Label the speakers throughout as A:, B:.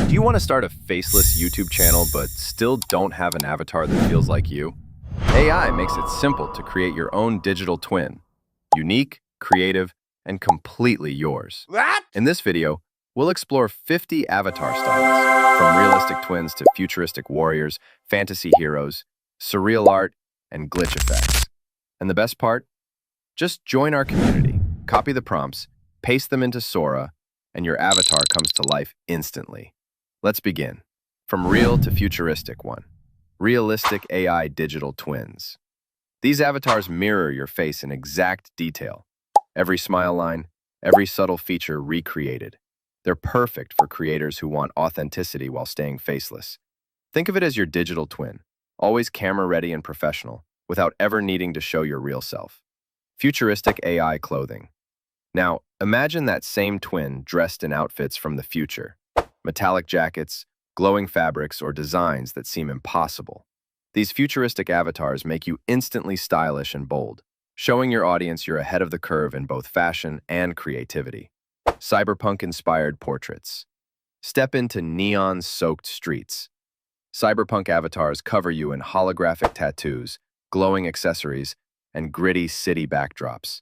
A: Do you want to start a faceless YouTube channel but still don't have an avatar that feels like you? AI makes it simple to create your own digital twin. Unique, creative, and completely yours.
B: What?
A: In this video, we'll explore 50 avatar styles, from realistic twins to futuristic warriors, fantasy heroes, surreal art, and glitch effects. And the best part? Just join our community, copy the prompts, paste them into Sora, and your avatar comes to life instantly. Let's begin. From real to futuristic one. Realistic AI digital twins. These avatars mirror your face in exact detail. Every smile line, every subtle feature recreated. They're perfect for creators who want authenticity while staying faceless. Think of it as your digital twin, always camera ready and professional, without ever needing to show your real self. Futuristic AI clothing. Now, imagine that same twin dressed in outfits from the future. Metallic jackets, glowing fabrics, or designs that seem impossible. These futuristic avatars make you instantly stylish and bold, showing your audience you're ahead of the curve in both fashion and creativity. Cyberpunk-inspired portraits. Step into neon-soaked streets. Cyberpunk avatars cover you in holographic tattoos, glowing accessories, and gritty city backdrops.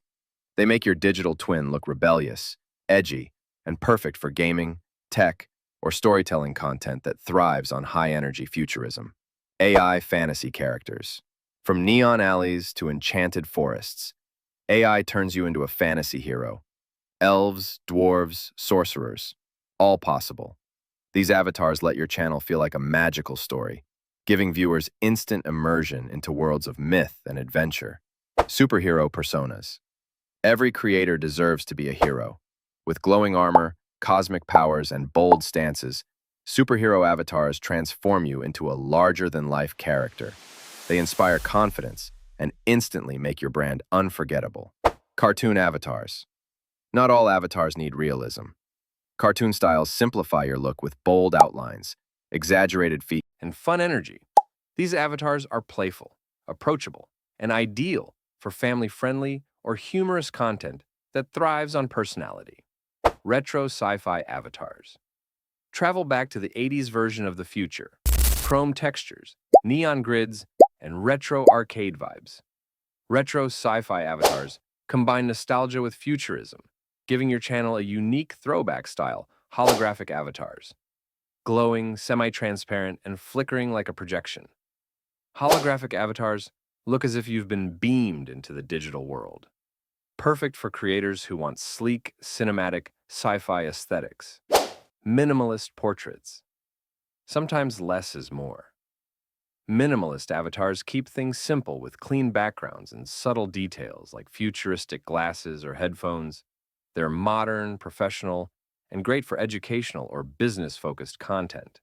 A: They make your digital twin look rebellious, edgy, and perfect for gaming, tech, or storytelling content that thrives on high-energy futurism. AI fantasy characters. From neon alleys to enchanted forests, AI turns you into a fantasy hero. Elves, dwarves, sorcerers, all possible. These avatars let your channel feel like a magical story, giving viewers instant immersion into worlds of myth and adventure. Superhero personas. Every creator deserves to be a hero. With glowing armor, cosmic powers, and bold stances, superhero avatars transform you into a larger-than-life character. They inspire confidence and instantly make your brand unforgettable. Cartoon avatars. Not all avatars need realism. Cartoon styles simplify your look with bold outlines, exaggerated features,
C: and fun energy. These avatars are playful, approachable, and ideal for family-friendly or humorous content that thrives on personality. Retro sci-fi avatars. Travel back to the 80s version of the future. Chrome textures, neon grids, and retro arcade vibes. Retro sci-fi avatars combine nostalgia with futurism, giving your channel a unique throwback style. Holographic avatars. Glowing, semi-transparent, and flickering like a projection. Holographic avatars look as if you've been beamed into the digital world. Perfect for creators who want sleek, cinematic, sci-fi aesthetics. Minimalist portraits. Sometimes less is more. Minimalist avatars keep things simple with clean backgrounds and subtle details like futuristic glasses or headphones. They're modern, professional, and great for educational or business-focused content.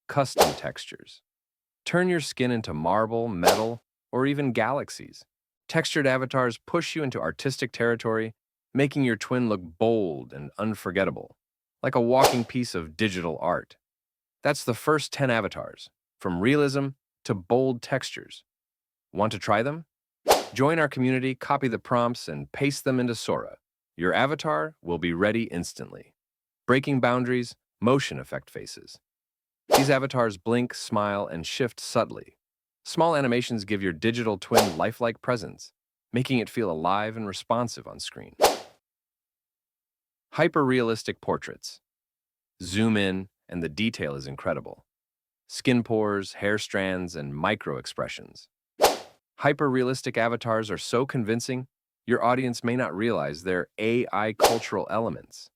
C: Custom textures. Turn your skin into marble, metal, or even galaxies. Textured avatars push you into artistic territory, making your twin look bold and unforgettable, like a walking piece of digital art. That's the first 10 avatars, from realism to bold textures. Want to try them? Join our community, copy the prompts, and paste them into Sora. Your avatar will be ready instantly. Breaking boundaries, motion effect faces. These avatars blink, smile, and shift subtly. Small animations give your digital twin lifelike presence, making it feel alive and responsive on screen. Hyper-realistic portraits. Zoom in, and the detail is incredible. Skin pores, hair strands, and micro-expressions. Hyper-realistic avatars are so convincing, your audience may not realize they're AI cultural elements.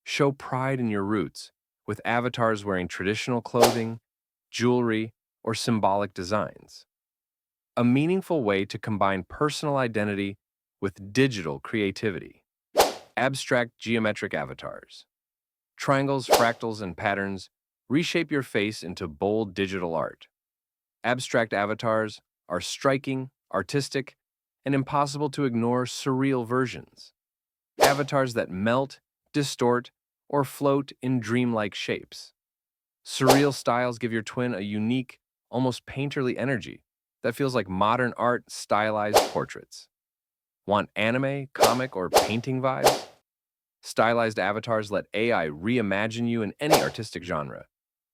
C: Show pride in your roots, with avatars wearing traditional clothing, jewelry, or symbolic designs. A meaningful way to combine personal identity with digital creativity. Abstract geometric avatars. Triangles, fractals, and patterns reshape your face into bold digital art. Abstract avatars are striking, artistic, and impossible to ignore surreal versions. Avatars that melt, distort, or float in dreamlike shapes. Surreal styles give your twin a unique, almost painterly energy that feels like modern art stylized portraits. Want anime, comic, or painting vibes? Stylized avatars let AI reimagine you in any artistic genre,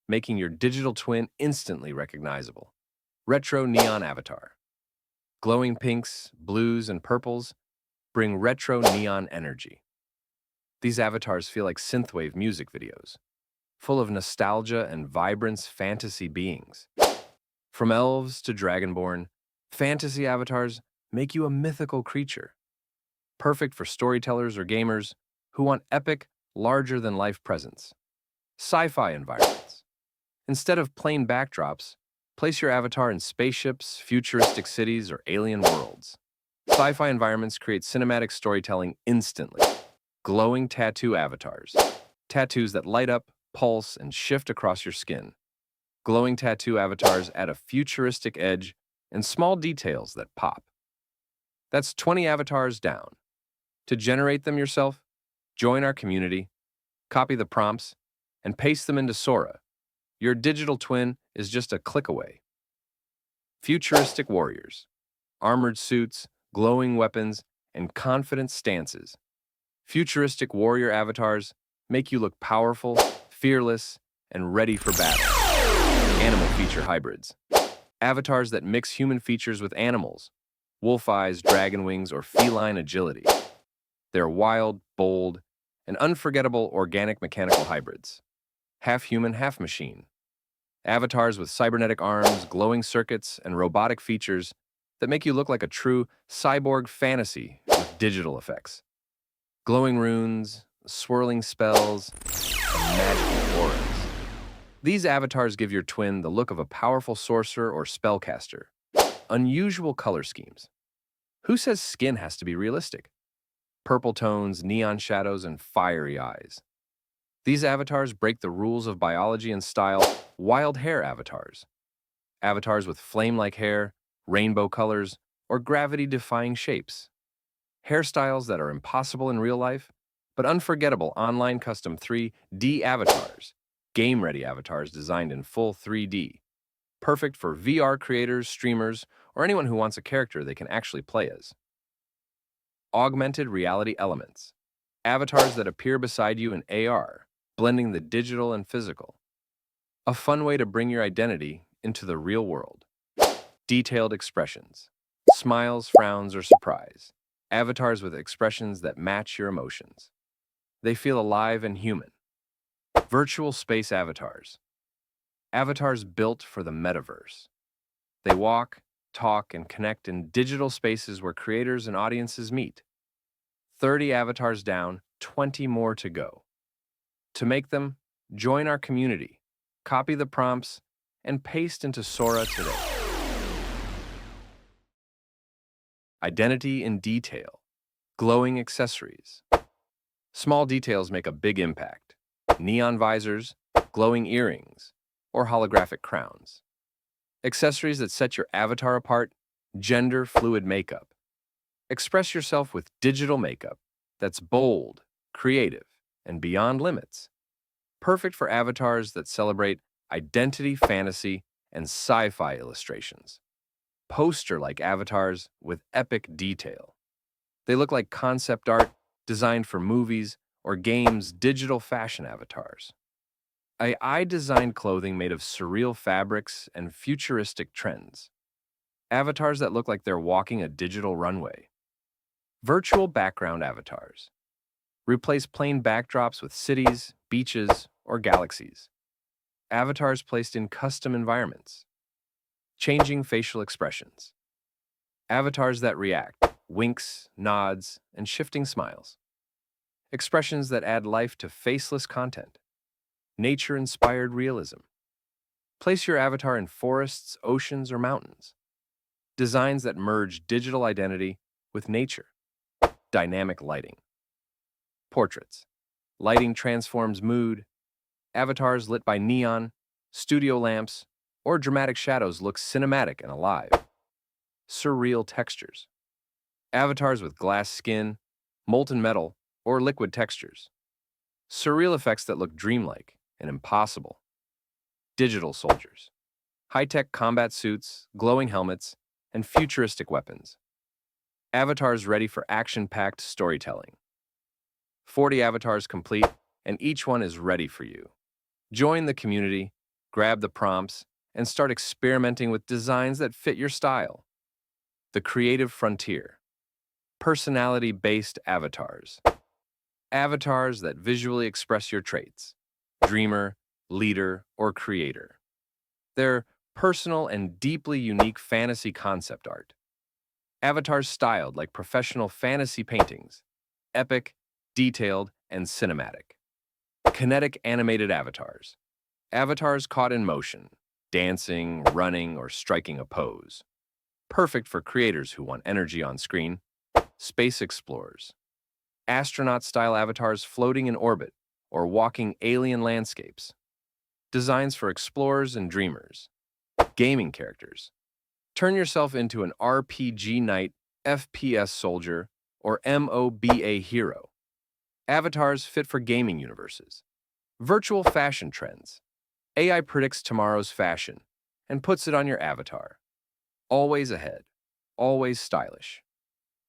C: making your digital twin instantly recognizable. Retro neon avatar. Glowing pinks, blues, and purples bring retro neon energy. These avatars feel like synthwave music videos, full of nostalgia and vibrance fantasy beings. From elves to dragonborn, fantasy avatars make you a mythical creature, perfect for storytellers or gamers who want epic, larger-than-life presence. Sci-fi environments. Instead of plain backdrops, place your avatar in spaceships, futuristic cities, or alien worlds. Sci-fi environments create cinematic storytelling instantly. Glowing tattoo avatars. Tattoos that light up, pulse, and shift across your skin. Glowing tattoo avatars add a futuristic edge and small details that pop. That's 20 avatars down. To generate them yourself, join our community, copy the prompts, and paste them into Sora. Your digital twin is just a click away. Futuristic warriors. Armored suits, glowing weapons, and confident stances. Futuristic warrior avatars make you look powerful, fearless, and ready for battle. Animal feature hybrids. Avatars that mix human features with animals. Wolf eyes, dragon wings, or feline agility. They're wild, bold, and unforgettable organic mechanical hybrids. Half human, half machine. Avatars with cybernetic arms, glowing circuits, and robotic features that make you look like a true cyborg fantasy with digital effects. Glowing runes, swirling spells, and magical auras. These avatars give your twin the look of a powerful sorcerer or spellcaster. Unusual color schemes. Who says skin has to be realistic? Purple tones, neon shadows, and fiery eyes. These avatars break the rules of biology and style. Wild hair avatars. Avatars with flame-like hair, rainbow colors, or gravity-defying shapes. Hairstyles that are impossible in real life, but unforgettable online custom 3D avatars. Game-ready avatars designed in full 3D. Perfect for VR creators, streamers, or anyone who wants a character they can actually play as. Augmented reality elements. Avatars that appear beside you in AR, blending the digital and physical. A fun way to bring your identity into the real world. Detailed expressions. Smiles, frowns, or surprise. Avatars with expressions that match your emotions. They feel alive and human. Virtual space avatars. Avatars built for the metaverse. They walk, talk, and connect in digital spaces where creators and audiences meet. 30 avatars down, 20 more to go. To make them, join our community, copy the prompts, and paste into Sora today. Identity in detail. Glowing accessories. Small details make a big impact. Neon visors, glowing earrings, or holographic crowns. Accessories that set your avatar apart, gender-fluid makeup. Express yourself with digital makeup that's bold, creative, and beyond limits. Perfect for avatars that celebrate identity, fantasy, and sci-fi illustrations. Poster-like avatars with epic detail. They look like concept art designed for movies or games, digital fashion avatars. AI-designed clothing made of surreal fabrics and futuristic trends. Avatars that look like they're walking a digital runway. Virtual background avatars. Replace plain backdrops with cities, beaches, or galaxies. Avatars placed in custom environments. Changing facial expressions. Avatars that react, winks, nods, and shifting smiles. Expressions that add life to faceless content. Nature-inspired realism. Place your avatar in forests, oceans, or mountains. Designs that merge digital identity with nature. Dynamic lighting. Portraits. Lighting transforms mood. Avatars lit by neon, studio lamps, or dramatic shadows look cinematic and alive. Surreal textures. Avatars with glass skin, molten metal, or liquid textures. Surreal effects that look dreamlike and impossible. Digital soldiers. High-tech combat suits, glowing helmets, and futuristic weapons. Avatars ready for action-packed storytelling. 40 avatars complete, and each one is ready for you. Join the community, grab the prompts, and start experimenting with designs that fit your style. The creative frontier. Personality-based avatars. Avatars that visually express your traits. Dreamer, leader, or creator. They're personal and deeply unique fantasy concept art. Avatars styled like professional fantasy paintings. Epic, detailed, and cinematic. Kinetic animated avatars. Avatars caught in motion, dancing, running, or striking a pose. Perfect for creators who want energy on screen. Space explorers. Astronaut-style avatars floating in orbit or walking alien landscapes. Designs for explorers and dreamers. Gaming characters. Turn yourself into an RPG knight, FPS soldier, or MOBA hero. Avatars fit for gaming universes. Virtual fashion trends. AI predicts tomorrow's fashion and puts it on your avatar. Always ahead, always stylish.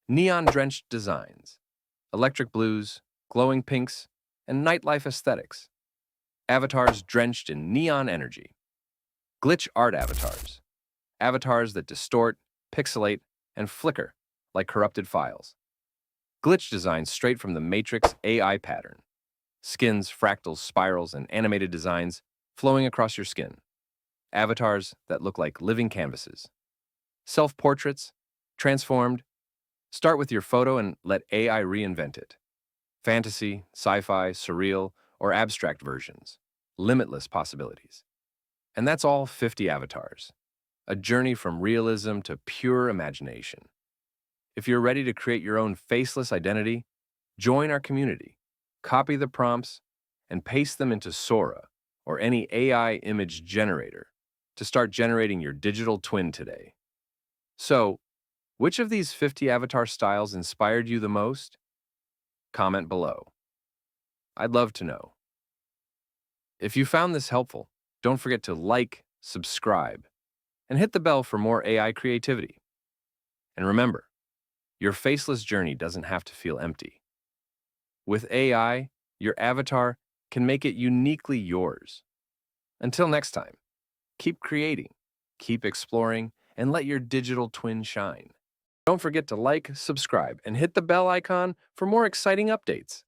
C: Neon-drenched designs. Electric blues, glowing pinks, and nightlife aesthetics. Avatars drenched in neon energy. Glitch art avatars. Avatars that distort, pixelate, and flicker like corrupted files. Glitch designs straight from the Matrix AI pattern. Skins, fractals, spirals, and animated designs flowing across your skin. Avatars that look like living canvases. Self-portraits, transformed. Start with your photo and let AI reinvent it. Fantasy, sci-fi, surreal, or abstract versions. Limitless possibilities. And that's all 50 avatars. A journey from realism to pure imagination. If you're ready to create your own faceless identity, join our community, copy the prompts, and paste them into Sora or any AI image generator to start generating your digital twin today. So, which of these 50 avatar styles inspired you the most? Comment below. I'd love to know. If you found this helpful, don't forget to like, subscribe, and hit the bell for more AI creativity. And remember, your faceless journey doesn't have to feel empty. With AI, your avatar can make it uniquely yours. Until next time, keep creating, keep exploring, and let your digital twin shine. Don't forget to like, subscribe, and hit the bell icon for more exciting updates.